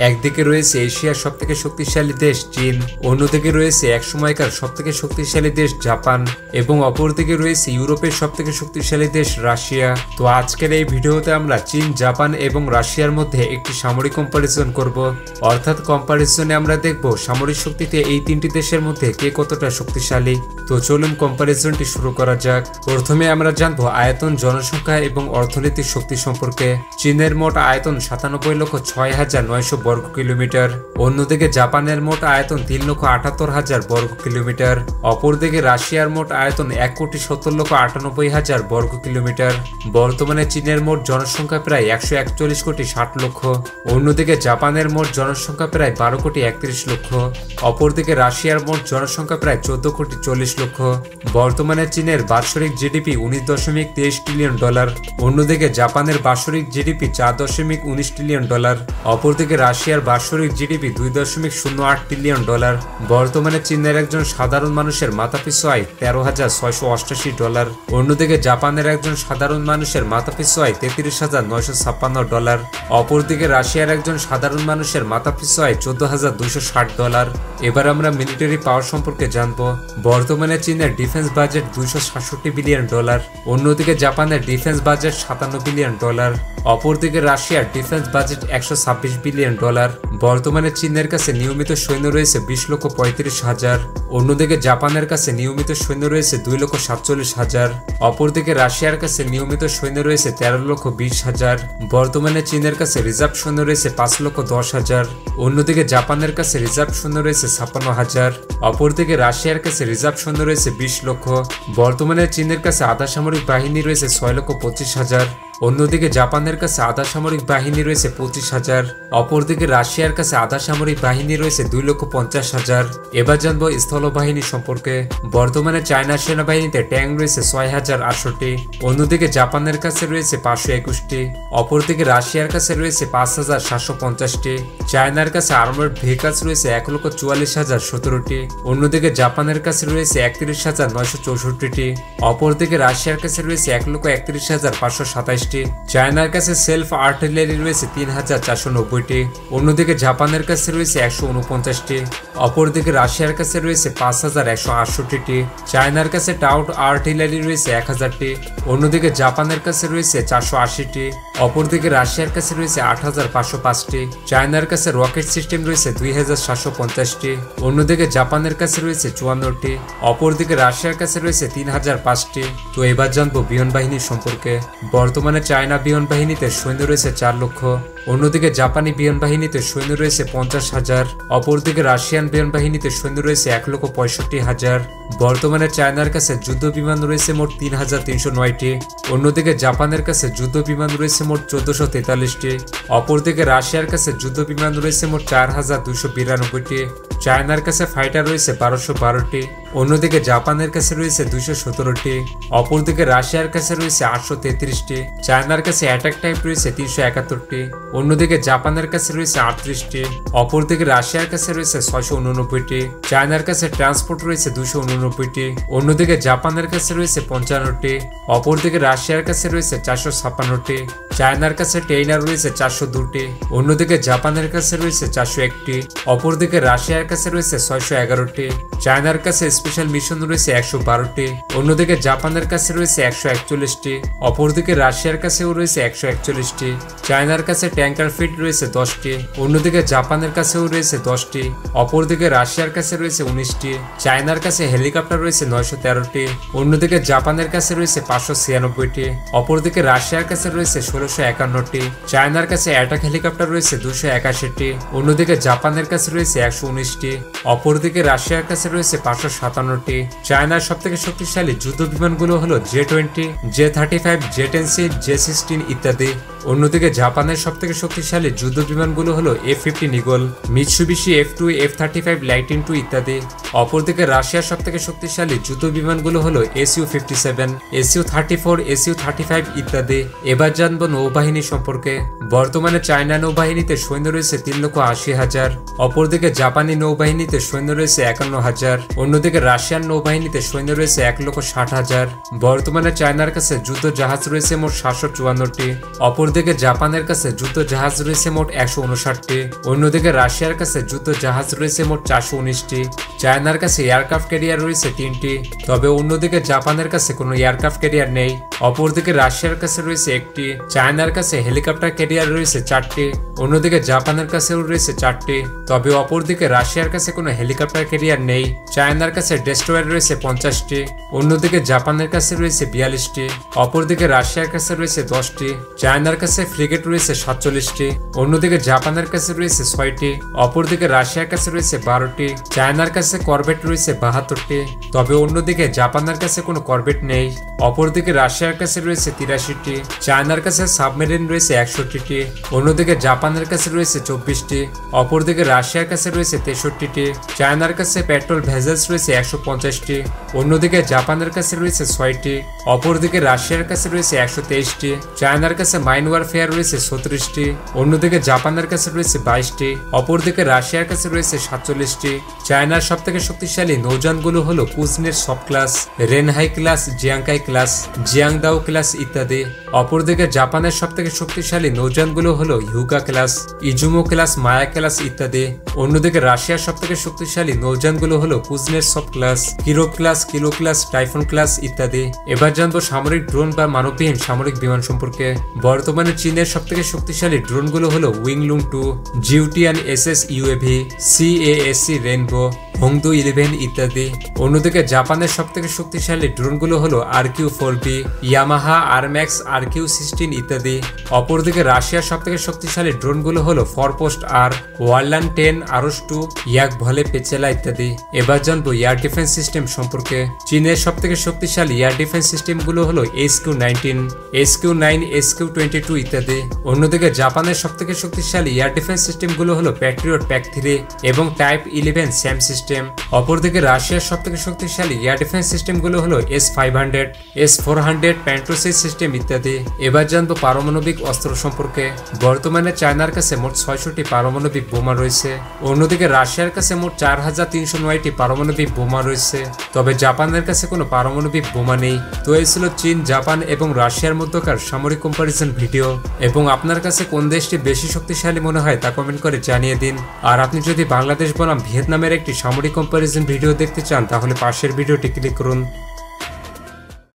একদিকে রয়েছে এশিয়ার সবথেকে শক্তিশালী দেশ চীন, অন্যদিকে রয়েছে একসময়কার সবথেকে শক্তিশালী দেশ জাপান এবং অপরদিকে রয়েছে ইউরোপের সবথেকে শক্তিশালী দেশ রাশিয়া। তো আজকের এই ভিডিওতে আমরা চীন, জাপান এবং রাশিয়ার মধ্যে একটি সামরিক কম্পারিজন করব। অর্থাৎ কম্পারিজনে আমরা দেখব সামরিক শক্তিতে এই তিনটি দেশের মধ্যে কে কতটা শক্তিশালী। তো চলুন কম্পারিজনটি শুরু করা যাক। প্রথমে আমরা জানবো আয়তন, জনসংখ্যা এবং অর্থনৈতিক শক্তি সম্পর্কে। চীনের মোট আয়তন 97,06,900 বর্গ কিলোমিটার, অন্যদিকে জাপানের মোট আয়তন 3,78,000 বর্গ কিলোমিটার, অপরদিকে রাশিয়ার মোট আয়তন 1,70,98,000 বর্গ কিলোমিটার। বর্তমানে চীনের মোট জনসংখ্যা প্রায় 141,60,00,000, অন্যদিকে জাপানের মোট জনসংখ্যা প্রায় 12,31,00,000, অপরদিকে রাশিয়ার মোট জনসংখ্যা প্রায় 14,40,00,000। বর্তমানে চীনের বাৎসরিক জিডিপি $19.23 ট্রিলিয়ন, অন্যদিকে জাপানের বাৎসরিক জিডিপি $4.19 ট্রিলিয়ন, অপরদিকে রাশিয়ার বাৎসরিক জিডিপি $2.08 ট্রিলিয়ন। বর্তমানে চীনের একজন সাধারণ মানুষের মাথাপিছু আয় $13,688, অন্যদিকে জাপানের একজন সাধারণ মানুষের মাথাপিছু আয় $33,956, অপরদিকে রাশিয়ার একজন সাধারণ মানুষের মাথাপিছু আয় $14,260। এবার আমরা মিলিটারি পাওয়ার সম্পর্কে জানব। বর্তমানে চীনের ডিফেন্স বাজেট $267 বিলিয়ন, অন্যদিকে জাপানের ডিফেন্স বাজেট $57 বিলিয়ন, অপরদিকে রাশিয়ার ডিফেন্স বাজেট $126 বিলিয়ন। বর্তমানে চীনের কাছে নিয়মিত সৈন্য রয়েছে 20,35,000, অন্যদিকে জাপানের কাছে নিয়মিত সৈন্য রয়েছে 2,47,000, অপরদিকে রাশিয়ার কাছে নিয়মিত সৈন্য রয়েছে 13,20,000। বর্তমানে চীনের কাছে রিজার্ভ সৈন্য রয়েছে 5,10,000, অন্যদিকে জাপানের কাছে রিজার্ভ সৈন্য রয়েছে 56,000, অপরদিকে রাশিয়ার কাছে রিজার্ভ সৈন্য রয়েছে 20 লক্ষ। বর্তমানে চীনের কাছে আধা সামরিক বাহিনী রয়েছে 6,25,000, অন্যদিকে জাপানের কাছে আধা সামরিক বাহিনী রয়েছে 25,000, অপরদিকে রাশিয়ার কাছে আধা সামরিক বাহিনী রয়েছে 2,50,000। এবার জানবো স্থলবাহিনী সম্পর্কে। বর্তমানে চায়নার সেনাবাহিনীতে ট্যাঙ্ক রয়েছে 6,068, অন্যদিকে জাপানের কাছে রয়েছে 521টি, অপরদিকে রাশিয়ার কাছে রয়েছে 5,750টি, চায়নার কাছে আর্মার্ড ভেহিকলস রয়েছে 1,44,017টি, অন্যদিকে জাপানের কাছে রয়েছে 31,964টি, অপরদিকে রাশিয়ার কাছে রয়েছে 1,31,527টি, চায়নার কাছে সেলফ আর্টিলারি রয়েছে 3,490টি, অন্যদিকে জাপানের কাছে রয়েছে 149টি, অপরদিকে রাশিয়ার কাছে রয়েছে 5,168টি, চায়নার কাছে টাউট আর্টিলারি রয়েছে 1,000টি, অন্যদিকে জাপানের কাছে রয়েছে 480টি, অপরদিকে রাশিয়ার কাছে রয়েছে 8,505টি, চায়নার কাছে রকেট সিস্টেম রয়েছে 2,750টি, অন্যদিকে জাপানের কাছে রয়েছে 54টি, অপরদিকে রাশিয়ার কাছে রয়েছে 3,005টি। তো এবার জানবো বিমান বাহিনী সম্পর্কে। বর্তমানে চায়না বিমান বাহিনীতে সৈন্য রয়েছে 4 লক্ষ, অন্যদিকে জাপানি বিমান বাহিনীতে সৈন্য রয়েছে 50,000, অপরদিকে রাশিয়ান বিমান বাহিনীতে সৈন্য রয়েছে 1,65,000। বর্তমানে চায়নার কাছে যুদ্ধ বিমান রয়েছে মোট 3,309টি, অন্যদিকে জাপানের কাছে যুদ্ধ বিমান রয়েছে মোট 1,443টি, অপরদিকে রাশিয়ার কাছে যুদ্ধ বিমান রয়েছে মোট 4,292টি, চায়নার কাছে ফাইটার রয়েছে 1,212টি, অন্যদিকে জাপানের কাছে রয়েছে 217টি, অপরদিকে রাশিয়ার কাছে রয়েছে 833টি, চায়নার কাছে অ্যাটাক টাইপ রয়েছে 371টি, অন্যদিকে জাপানের কাছে রয়েছে 38টি, অপরদিকে রাশিয়ার কাছে রয়েছে 689টি, চায়নার কাছে ট্রান্সপোর্ট রয়েছে 289টি, অন্যদিকে জাপানের কাছে রয়েছে 55টি, অপরদিকে রাশিয়ার কাছে রয়েছে 456টি, চায়নার কাছে টেইনার রয়েছে 402টি, অন্যদিকে জাপানের কাছে রয়েছে 401টি, অপরদিকে রাশিয়ার কাছে রয়েছে 611টি, চায়নার কাছে স্পেশাল মিশন রয়েছে 112টি, অন্যদিকে জাপানের কাছে রয়েছে 141টি, অপরদিকে রাশিয়ার কাছেও রয়েছে 141টি, চায়নার কাছে ট্যাঙ্কার ফিট রয়েছে 10টি, অন্যদিকে জাপানের কাছেও রয়েছে 10টি, অপরদিকে রাশিয়ার কাছে রয়েছে 19টি, চায়নার কাছে হেলিকপ্টার রয়েছে 913টি, অন্যদিকে জাপানের কাছে রয়েছে 596টি, অপরদিকে রাশিয়ার কাছে রয়েছে 1651টি, চায়নার কাছে অ্যাটাক হেলিকপ্টার রয়েছে 281টি, অন্যদিকে জাপানের কাছে রয়েছে 119টি, অপরদিকে রাশিয়ার কাছে রয়েছে 557টি। চায়নার সবথেকে শক্তিশালী যুদ্ধ বিমানগুলো হলো J-20, J-35, J-10C, J-16 ইত্যাদি। অন্যদিকে জাপানের সবথেকে শক্তিশালী যুদ্ধ বিমানগুলো হলো F-15 eagle, Mitsubishi F-2, F-35 লাইটিন II ইত্যাদি। অপরদিকে রাশিয়ার সবথেকে শক্তিশালী যুদ্ধ বিমানগুলো হলো Su-57, Su-34, Su-35 ইত্যাদি। এবার জানবো নৌবাহিনী সম্পর্কে। বর্তমানে চায়না নৌবাহিনীতে সৈন্য রয়েছে 3,80,000, অপরদিকে জাপানি নৌবাহিনীতে সৈন্য রয়েছে 51,000, অন্যদিকে রাশিয়ান নৌবাহিনীতে সৈন্য রয়েছে 1,60,000। বর্তমানে চায়নার কাছে যুদ্ধ জাহাজ রয়েছে মোট 754টি, অপরদিকে অন্যদিকে জাপানের কাছে যুদ্ধ জাহাজ রয়েছে মোট 159টি, অন্যদিকে রাশিয়ার কাছে যুদ্ধ জাহাজ রয়েছে মোট 419টি, চায়নার কাছে এয়ারক্রাফট ক্যারিয়ার রয়েছে 3টি, তবে অন্যদিকে জাপানের কাছে কোনো এয়ারক্রাফট ক্যারিয়ার নেই। অপরদিকে রাশিয়ার কাছে রয়েছে 1টি, চায়নার কাছে হেলিকপ্টার ক্যারিয়ার রয়েছে 4টি, অন্যদিকে জাপানের কাছেও রয়েছে 4টি, তবে অপরদিকে রাশিয়ার কাছে কোনো হেলিকপ্টার ক্যারিয়ার নেই। চায়নার কাছে ডেস্ট্রয়ার রয়েছে 50টি, অন্যদিকে জাপানের কাছে রয়েছে 42টি, অপরদিকে রাশিয়ার কাছে রয়েছে 10টি, চায়নার কাছে ফ্রিগেট রয়েছে 47টি, অন্যদিকে জাপানের কাছে রয়েছে 6টি, অপরদিকে রাশিয়ার কাছে রয়েছে 12টি, চায়নার কাছে করভেট রয়েছে 72টি, তবে অন্যদিকে জাপানের কাছে কোনো করভেট নেই। অপরদিকে রাশিয়ার কাছে রয়েছে 83টি, চায়নার কাছে সাবমেরিন রয়েছে 61টি, অন্যদিকে জাপানের কাছে রয়েছে 24টি, অপরদিকে রাশিয়ার কাছে রয়েছে 63টি, চায়নার কাছে পেট্রোল ভেসেলস রয়েছে 150টি, অন্যদিকে জাপানের কাছে রয়েছে 6টি, অপরদিকে রাশিয়ার কাছে রয়েছে 123টি, চায়নার কাছে মাইন ওয়ারফেয়ার রয়েছে 36টি, অন্যদিকে জাপানের কাছে রয়েছে 22টি, অপরদিকে রাশিয়ার কাছে রয়েছে 47টি। চায়নার সবথেকে শক্তিশালী নৌযানগুলো হলো Kuznetsov class, Renhai class, Jiangkai class, Jiangdao class ইত্যাদি। অপরদিকে জাপানের সবথেকে শক্তিশালী নৌযানগুলো হলো Hyuga class, Izumo class, Maya class ইত্যাদি। অন্যদিকে রাশিয়ার সবথেকে শক্তিশালী নৌযানগুলো হলো Kuznetsov class, Kirov class, Kilo class, Typhoon class ইত্যাদি। এবার জানবো সামরিক ড্রোন বা মানববিহীন সামরিক বিমান সম্পর্কে। বর্তমানে চীনের সবথেকে শক্তিশালী ড্রোনগুলো হলো উইংলুং 2, জিউটিয়ান SS UAV, CASC রেইনবো, হংদু 11 ইত্যাদি। অন্যদিকে জাপানের সবথেকে শক্তিশালী ড্রোনগুলো হলো RQ-4B, ইয়ামাহা আরম্যাক্স RQ-16 ইত্যাদি। অপরদিকে রাশিয়ার সবথেকে শক্তিশালী ড্রোনগুলো হলো ফরপোস্ট R, ওয়ারলান 10, আরস 2, ইয়াক ভলে পেচেলা ইত্যাদি। এবার জানবো এয়ার ডিফেন্স সিস্টেম সম্পর্কে। চীনের সবথেকে শক্তিশালী এয়ার ডিফেন্স সিস্টেমগুলো হলো HQ-19, HQ-9, HQ-22 ইত্যাদি। অন্যদিকে জাপানের সবথেকে শক্তিশালী এয়ার ডিফেন্স সিস্টেমগুলো হলো প্যাট্রিয়ট PAC-3 এবং টাইপ 11 স্যাম সিস্টেম। অপরদিকে রাশিয়ার সবথেকে শক্তিশালী এয়ার ডিফেন্স সিস্টেমগুলো হলো S-500, S-400 প্যান্ট্রোসিস সিস্টেম ইত্যাদি। এবার জানবো পারমাণবিক অস্ত্র সম্পর্কে। বর্তমানে চায়নার কাছে মোট 600টি পারমাণবিক বোমা রয়েছে, অন্যদিকে রাশিয়ার কাছে মোট 4309টি পারমাণবিক বোমা রয়েছে, তবে জাপানের কাছে কোনো পারমাণবিক বোমা নেই। তো এই ছিল চীন, জাপান এবং রাশিয়ার মধ্যকার সামরিক কম্পারিজন ভিডিও। এবং আপনার কাছে কোন দেশটি বেশি শক্তিশালী মনে হয় তা কমেন্ট করে জানিয়ে দিন। আর আপনি যদি বাংলাদেশ বনাম ভিয়েতনামের একটি সামরিক কম্পারিজন ভিডিও দেখতে চান তাহলে পাশের ভিডিওটি ক্লিক করুন।